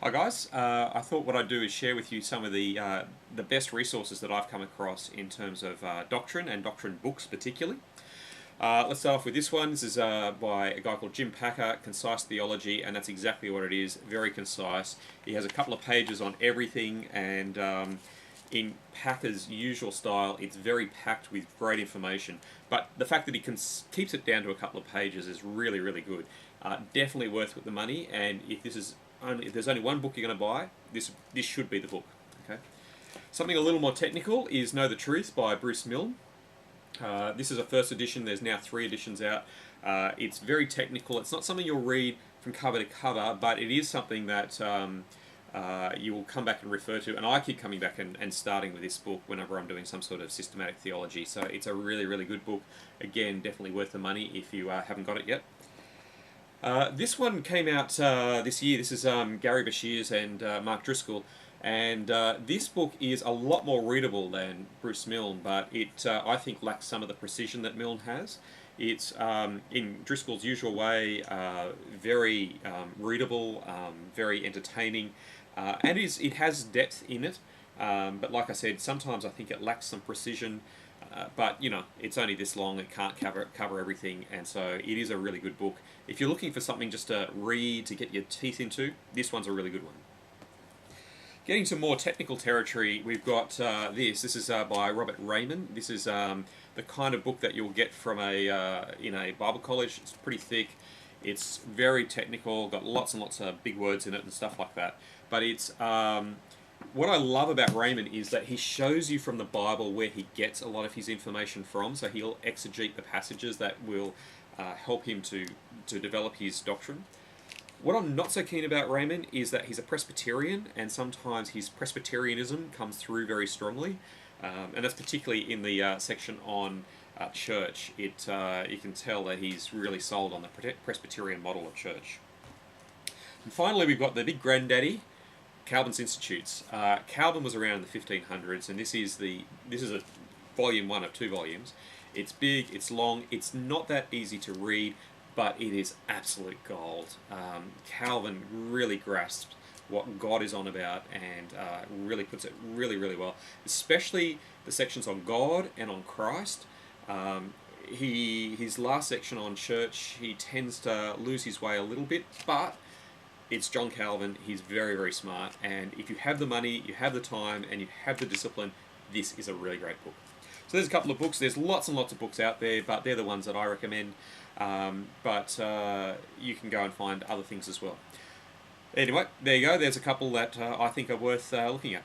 Hi guys, I thought what I'd do is share with you some of the best resources that I've come across in terms of doctrine and doctrine books particularly. Let's start off with this one. This is by a guy called Jim Packer, Concise Theology, and that's exactly what it is, very concise. He has a couple of pages on everything, and in Packer's usual style, it's very packed with great information. But the fact that he keeps it down to a couple of pages is really, really good. Definitely worth the money, and if there's only one book you're going to buy, this should be the book. Okay. Something a little more technical is Know the Truth by Bruce Milne. This is a first edition. There's now 3 editions out. It's very technical. It's not something you'll read from cover to cover, but it is something that you will come back and refer to. And I keep coming back and starting with this book whenever I'm doing some sort of systematic theology. So it's a really, really good book. Again, definitely worth the money if you haven't got it yet. This one came out this year. This is Gary Bashir's and Mark Driscoll. And this book is a lot more readable than Bruce Milne, but it, I think, lacks some of the precision that Milne has. It's, in Driscoll's usual way, very readable, very entertaining, and it has depth in it. But like I said, sometimes I think it lacks some precision. But you know, it's only this long; it can't cover everything, and so it is a really good book. If you're looking for something just to read to get your teeth into, this one's a really good one. Getting to more technical territory, we've got this. This is by Robert Raymond. This is the kind of book that you'll get from in a Bible college. It's pretty thick. It's very technical, got lots and lots of big words in it and stuff like that. But it's what I love about Raymond is that he shows you from the Bible where he gets a lot of his information from. So he'll exegete the passages that will help him to develop his doctrine. What I'm not so keen about Raymond is that he's a Presbyterian, and sometimes his Presbyterianism comes through very strongly, and that's particularly in the section on church. You can tell that he's really sold on the Presbyterian model of church. And finally, we've got the big granddaddy, Calvin's Institutes. Calvin was around in the 1500s, and this is a volume 1 of 2 volumes. It's big, it's long, it's not that easy to read, but it is absolute gold. Calvin really grasped what God is on about and really puts it really, really well, especially the sections on God and on Christ. His last section on church, he tends to lose his way a little bit, but it's John Calvin. He's very, very smart, and if you have the money, you have the time, and you have the discipline, this is a really great book. So there's a couple of books. There's lots and lots of books out there, but they're the ones that I recommend. But you can go and find other things as well. Anyway, there you go. There's a couple that I think are worth looking at.